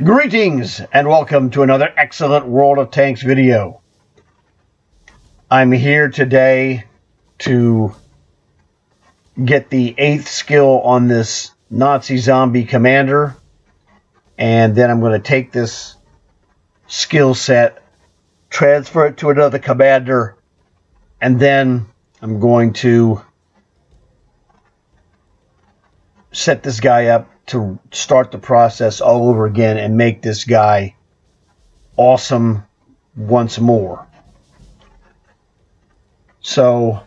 Greetings and welcome to another excellent World of Tanks video. I'm here today to get the 8th skill on this Nazi zombie commander, and then I'm going to take this skill set, transfer it to another commander, and then I'm going to set this guy up to start the process all over again and make this guy awesome once more. So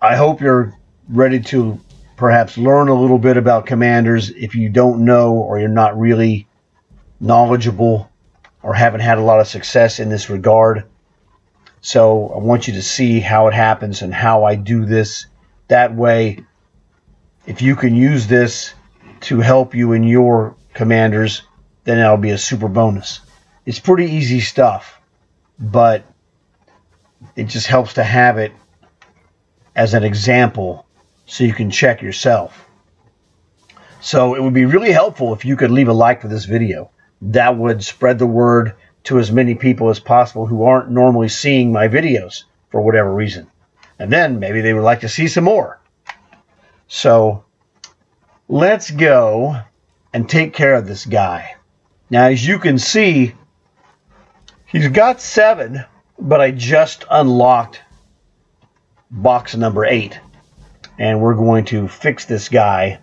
I hope you're ready to perhaps learn a little bit about commanders if you don't know, or you're not really knowledgeable or haven't had a lot of success in this regard. So I want you to see how it happens and how I do this. That way, if you can use this to help you in your commanders, then that'll be a super bonus. It's pretty easy stuff, but it just helps to have it as an example so you can check yourself. So it would be really helpful if you could leave a like for this video. That would spread the word to as many people as possible who aren't normally seeing my videos for whatever reason. And then maybe they would like to see some more. So let's go and take care of this guy. Now, as you can see, he's got 7, but I just unlocked box number 8. And we're going to fix this guy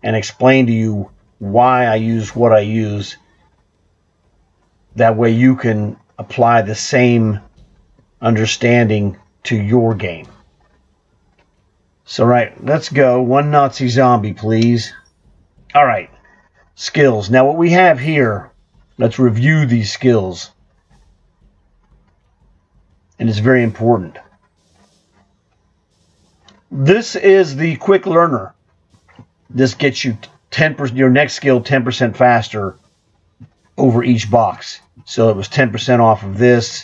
and explain to you why I use what I use. That way you can apply the same understanding to your game. So, right, let's go. One Nazi zombie, please. All right, skills. Now, what we have here, let's review these skills. And it's very important. This is the quick learner. This gets you 10%, your next skill 10% faster over each box. So it was 10% off of this.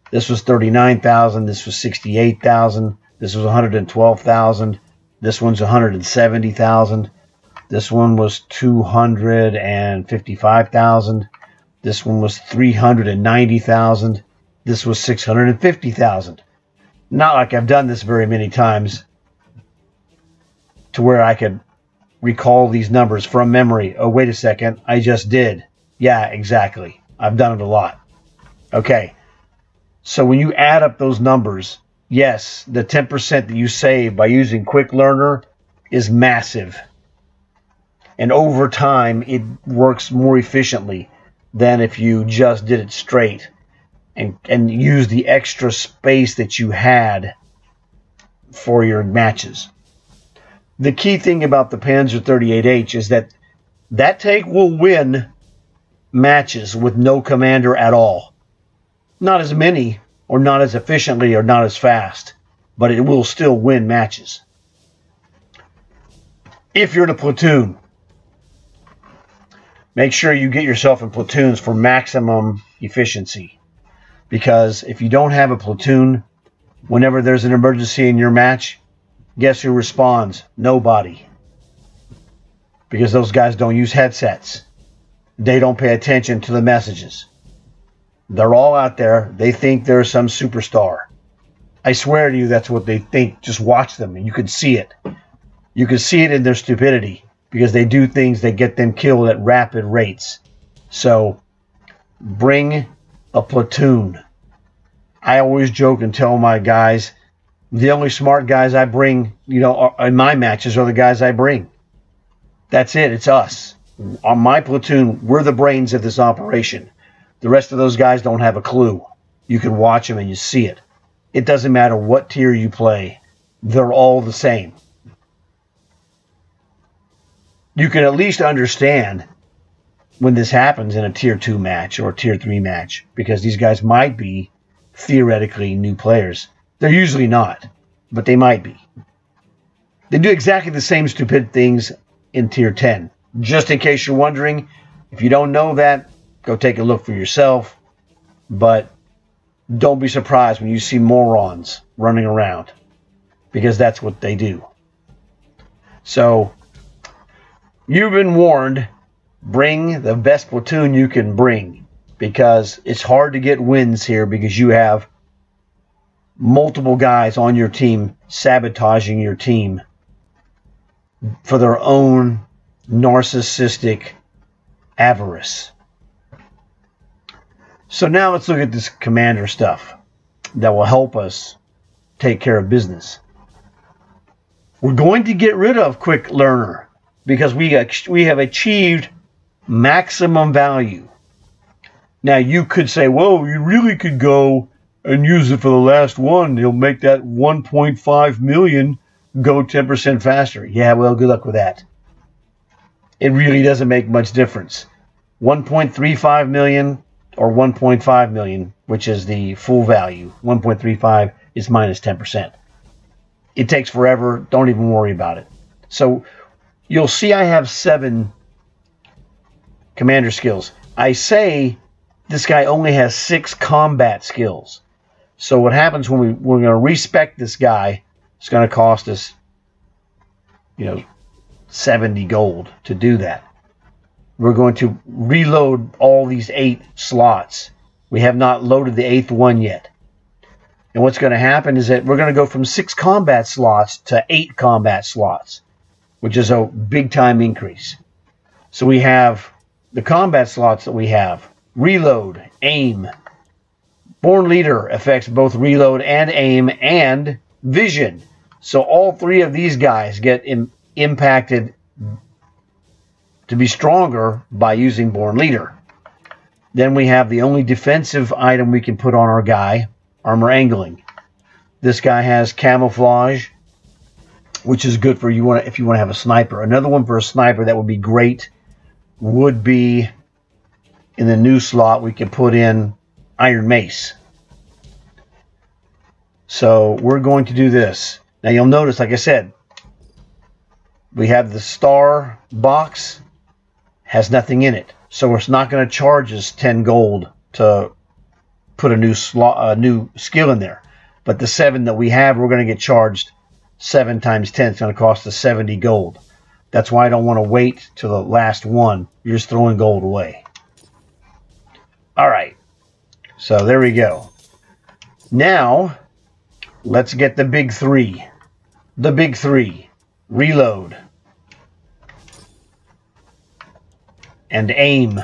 This was 39,000. This was 68,000. This was 112,000. This one's 170,000. This one was 255,000. This one was 390,000. This was 650,000. Not like I've done this very many times to where I could recall these numbers from memory. Oh, wait a second. I just did. Yeah, exactly. I've done it a lot. Okay. So when you add up those numbers, yes, the 10% that you save by using Quick Learner is massive. And over time, it works more efficiently than if you just did it straight and use the extra space that you had for your matches. The key thing about the Panzer 38H is that that tank will win matches with no commander at all. Not as many, or not as efficiently, or not as fast, but it will still win matches. If you're in a platoon, make sure you get yourself in platoons for maximum efficiency. Because if you don't have a platoon, whenever there's an emergency in your match, guess who responds? Nobody. Because those guys don't use headsets. They don't pay attention to the messages. They're all out there. They think they're some superstar. I swear to you, that's what they think. Just watch them, and you can see it. You can see it in their stupidity, because they do things that get them killed at rapid rates. So, bring a platoon. I always joke and tell my guys, the only smart guys I bring, in my matches are the guys I bring. That's it. It's us. On my platoon, we're the brains of this operation. The rest of those guys don't have a clue. You can watch them and you see it. It doesn't matter what tier you play. They're all the same. You can at least understand when this happens in a tier 2 match or a tier 3 match, because these guys might be theoretically new players. They're usually not, but they might be. They do exactly the same stupid things in tier 10. Just in case you're wondering, if you don't know that, go take a look for yourself. But don't be surprised when you see morons running around, because that's what they do. So, you've been warned. bring the best platoon you can bring, because it's hard to get wins here because you have multiple guys on your team sabotaging your team for their own narcissistic avarice. So now let's look at this commander stuff that will help us take care of business. We're going to get rid of Quick Learner because we have achieved maximum value. Now you could say, whoa, you really could go and use it for the last one. You'll make that 1.5 million go 10% faster. Yeah, well, good luck with that. It really doesn't make much difference. 1.35 million or 1.5 million, which is the full value. 1.35 is minus 10%. It takes forever. Don't even worry about it. So you'll see I have 7 commander skills. I say this guy only has 6 combat skills. So what happens when we're going to respec this guy, it's going to cost us, 70 gold to do that. We're going to reload all these 8 slots. We have not loaded the 8th one yet. And what's going to happen is that we're going to go from 6 combat slots to 8 combat slots, which is a big time increase. So we have the combat slots that we have: reload, aim. Born Leader affects both reload and aim and vision. So all 3 of these guys get impacted to be stronger by using Born Leader. Then we have the only defensive item we can put on our guy, Armor Angling. This guy has camouflage, which is good for if you want to have a sniper. Another one for a sniper that would be great would be in the new slot we can put in Iron Mace. So we're going to do this. Now you'll notice, like I said, we have the star box, has nothing in it. So it's not going to charge us 10 gold to put a new skill in there. But the 7 that we have, we're going to get charged 7 times 10. It's going to cost us 70 gold. That's why I don't want to wait till the last one. You're just throwing gold away. All right. So there we go. Now, let's get the big 3. The big 3. Reload. And aim.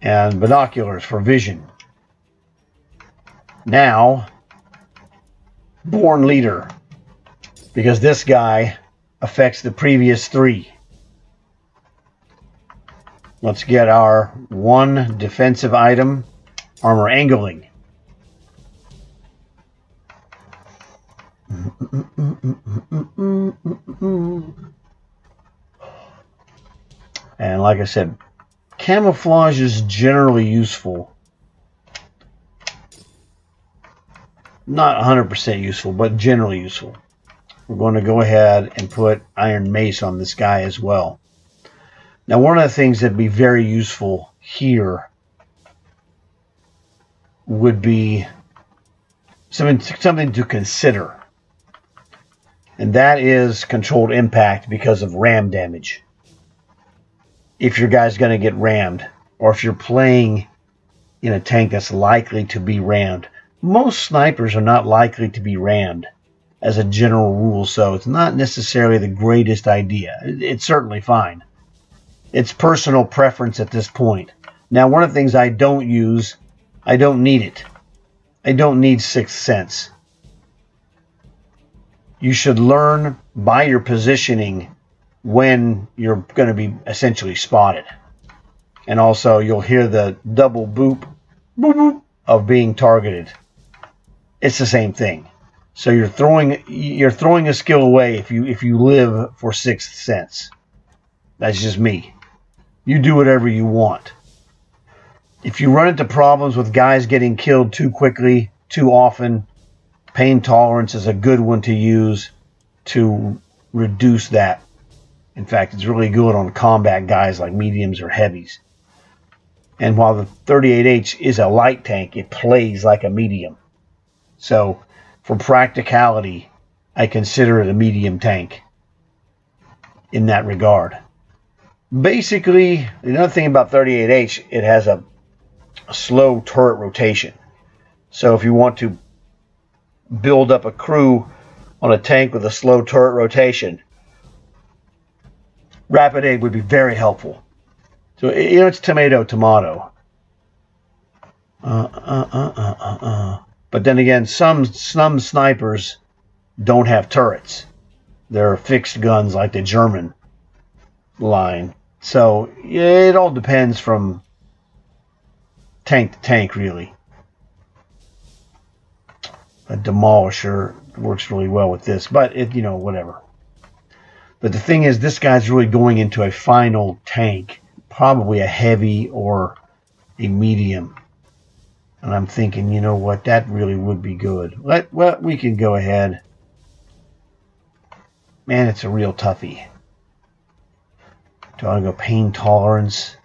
And binoculars for vision. Now, Born Leader, because this guy affects the previous 3. Let's get our 1 defensive item, Armor Angling. And like I said, camouflage is generally useful. Not 100% useful, but generally useful. We're going to go ahead and put Iron Mace on this guy as well. Now, one of the things that would be very useful here would be something to consider. And that is controlled impact because of ram damage. If your guy's going to get rammed, or if you're playing in a tank that's likely to be rammed. Most snipers are not likely to be rammed as a general rule, so it's not necessarily the greatest idea. It's certainly fine. It's personal preference at this point. Now, one of the things I don't use, I don't need it. I don't need Sixth Sense. You should learn by your positioning when you're going to be essentially spotted. And also, you'll hear the double boop, boop, boop of being targeted. It's the same thing. So you're throwing a skill away if you live for Sixth Sense. That's just me. You do whatever you want. If you run into problems with guys getting killed too quickly, too often, pain tolerance is a good one to use to reduce that. In fact, it's really good on combat guys like mediums or heavies. And while the 38H is a light tank, it plays like a medium. So, for practicality, I consider it a medium tank. in that regard. Basically, another thing about 38H, it has a slow turret rotation. So if you want to build up a crew on a tank with a slow turret rotation, Rapid Aid would be very helpful. So, it's tomato. But then again, some snipers don't have turrets. They're fixed guns like the German line. So it all depends from tank to tank, really. A Demolisher works really well with this, but whatever. But the thing is, this guy's really going into a final tank, probably a heavy or a medium. And I'm thinking, you know what, that really would be good. Well, we can go ahead. Man, it's a real toughie. Do I want to go pain tolerance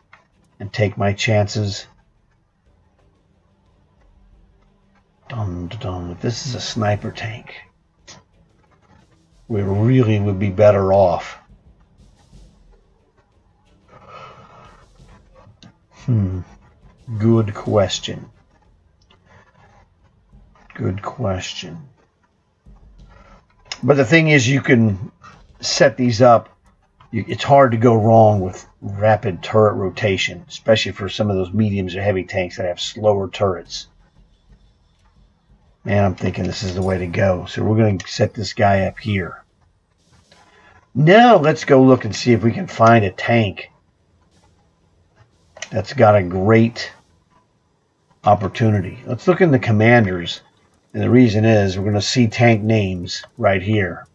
and take my chances? If this is a sniper tank, we really would be better off. Good question. Good question. But the thing is, you can set these up. It's hard to go wrong with rapid turret rotation, especially for some of those mediums or heavy tanks that have slower turrets. Man, I'm thinking this is the way to go. So we're going to set this guy up here. Now let's go look and see if we can find a tank that's got a great opportunity. Let's look in the commanders. And the reason is we're going to see tank names right here.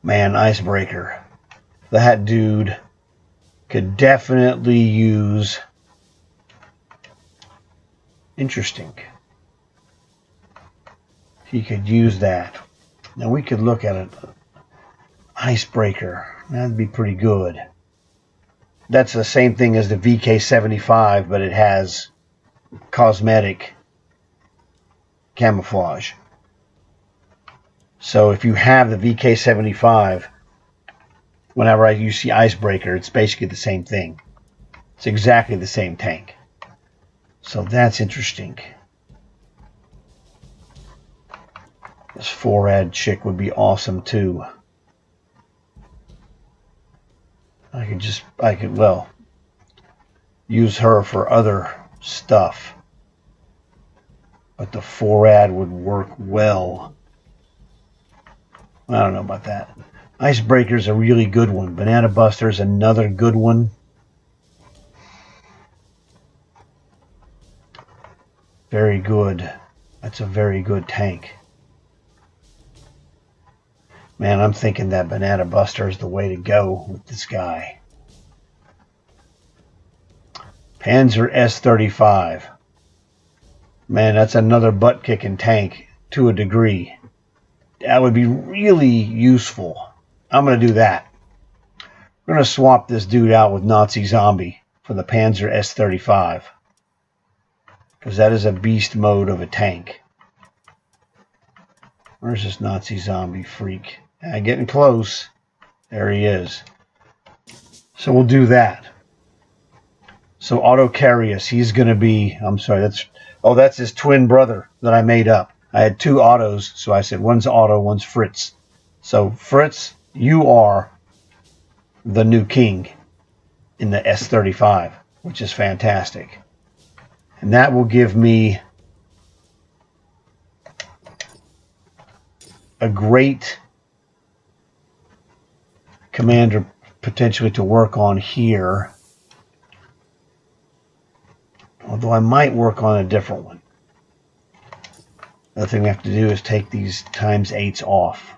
Man, Icebreaker. That dude could definitely use... Interesting. He could use that. Now we could look at it. Icebreaker. That'd be pretty good. That's the same thing as the VK75, but it has cosmetic camouflage. So if you have the VK75, whenever you see Icebreaker, it's basically the same thing. It's exactly the same tank. So that's interesting. This 4-ad chick would be awesome too. I could well use her for other stuff. But the 4-ad would work well. I don't know about that. Icebreaker's a really good one. Banana Buster's another good one. Very good. That's a very good tank. Man, I'm thinking that Banana Buster is the way to go with this guy. Panzer S-35. Man, that's another butt-kicking tank to a degree. That would be really useful. I'm going to do that. We're going to swap this dude out with Nazi Zombie for the Panzer S-35. Because that is a beast mode of a tank. Where's this Nazi Zombie freak? Getting close. There he is. So we'll do that. So Autocarius, he's going to be... I'm sorry, that's his twin brother that I made up. I had two autos, so I said one's Otto, one's Fritz. So Fritz, you are the new king in the S-35, which is fantastic. And that will give me a great commander potentially to work on here. Although I might work on a different one. The other thing we have to do is take these ×8s off.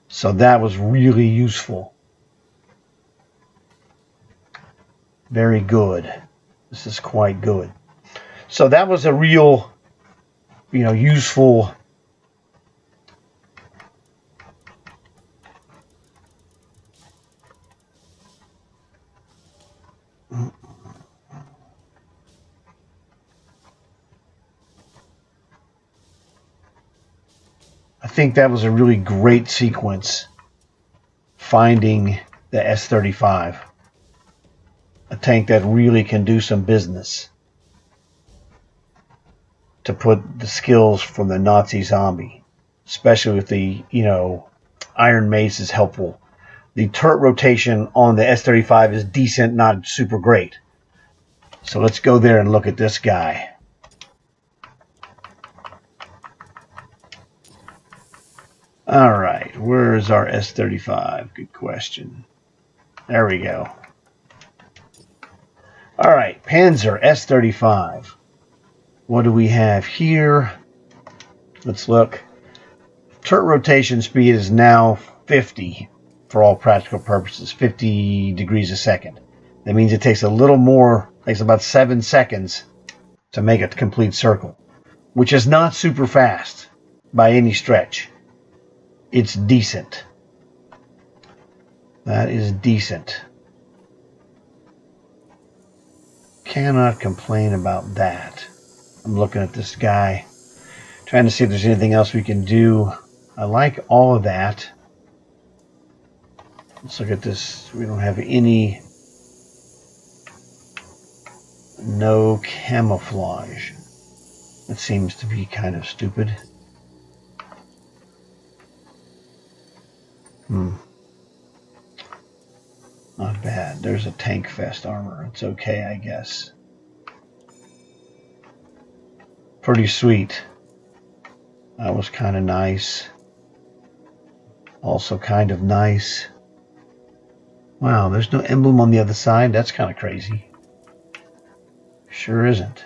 So that was really useful. Very good. This is quite good. So that was a real, useful I think that was a really great sequence finding the S-35. A tank that really can do some business to put the skills from the Nazi zombie, especially with the, Iron Mace is helpful. The turret rotation on the S-35 is decent, not super great. So let's go there and look at this guy. All right, where's our S-35? Good question. There we go. All right, Panzer S-35. What do we have here? Let's look. Turret rotation speed is now 50 for all practical purposes, 50 degrees a second. That means it takes a little more, takes about 7 seconds to make a complete circle, which is not super fast by any stretch. It's decent. That is decent. Cannot complain about that. I'm looking at this guy, trying to see if there's anything else we can do. I like all of that. Let's look at this. We don't have any. No camouflage. That seems to be kind of stupid. Not bad. There's a Tank Fest armor. It's okay, I guess. Pretty sweet. That was kind of nice. Also kind of nice. Wow, there's no emblem on the other side. That's kind of crazy. Sure isn't.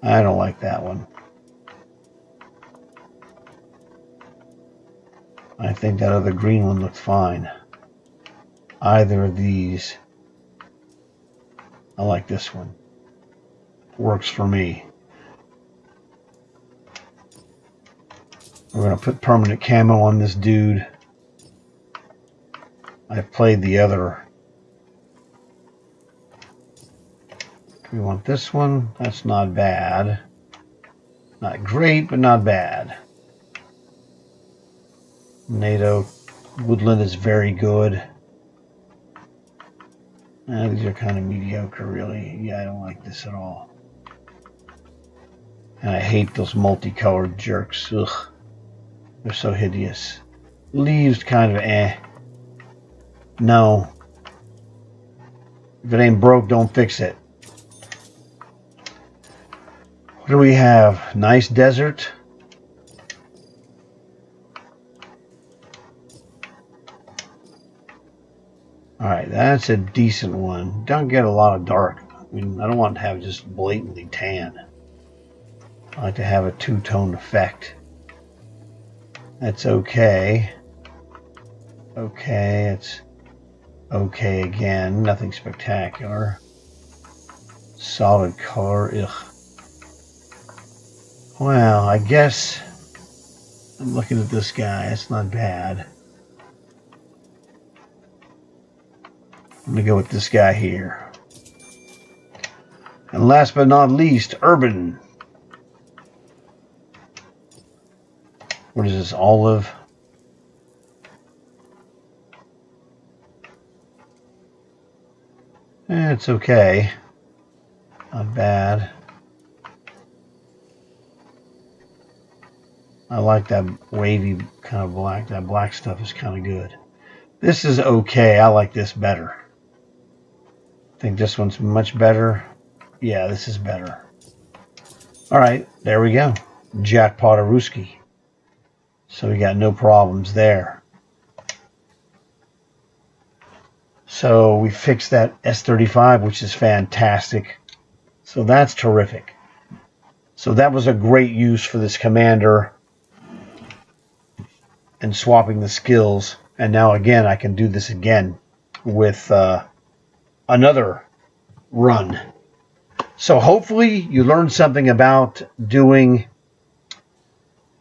I don't like that one. I think that other green one looked fine. Either of these. I like this one. Works for me. We're going to put permanent camo on this dude. I've played the other. We want this one. That's not bad. Not great, but not bad. NATO Woodland is very good. These are kind of mediocre, really. Yeah, I don't like this at all. And I hate those multicolored jerks. Ugh. They're so hideous. Leaves kind of eh. No. If it ain't broke, don't fix it. What do we have? Nice desert. Alright, that's a decent one. Don't get a lot of dark. I mean, I don't want to have just blatantly tan. I like to have a two-tone effect. That's okay. Okay, it's okay again. Nothing spectacular. Solid color. Ugh. Well, I guess I'm looking at this guy. It's not bad. I'm going to go with this guy here. And last but not least, Urban. What is this, olive? It's okay. Not bad. I like that wavy kind of black. That black stuff is kind of good. This is okay. I like this better. I think this one's much better. Yeah, this is better. All right, there we go. Jackpot Aruski. So we got no problems there. So we fixed that S-35, which is fantastic. So that's terrific. So that was a great use for this commander and swapping the skills. And now again, I can do this again with another run. So hopefully you learned something about doing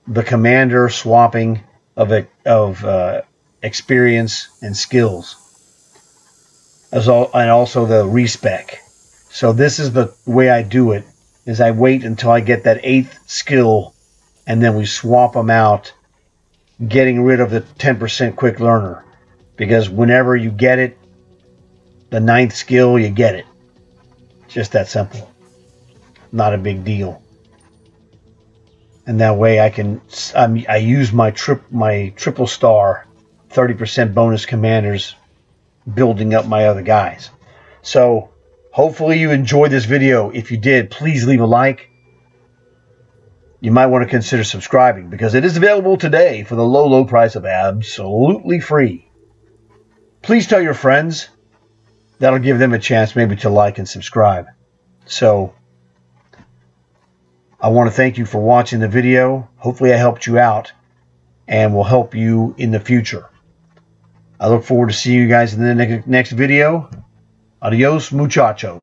the commander swapping of experience and skills, and also the respec. So this is the way I do it: is I wait until I get that 8th skill, and then we swap them out getting rid of the 10% quick learner, because whenever you get it, the 9th skill, you get it. Just that simple. Not a big deal. And that way I use my triple star 30% bonus commanders, building up my other guys. So hopefully you enjoyed this video. If you did, please leave a like. You might want to consider subscribing, because it is available today for the low price of absolutely free. Please tell your friends. That'll give them a chance maybe to like and subscribe. So I want to thank you for watching the video. Hopefully I helped you out and will help you in the future. I look forward to seeing you guys in the next video. Adios, muchachos.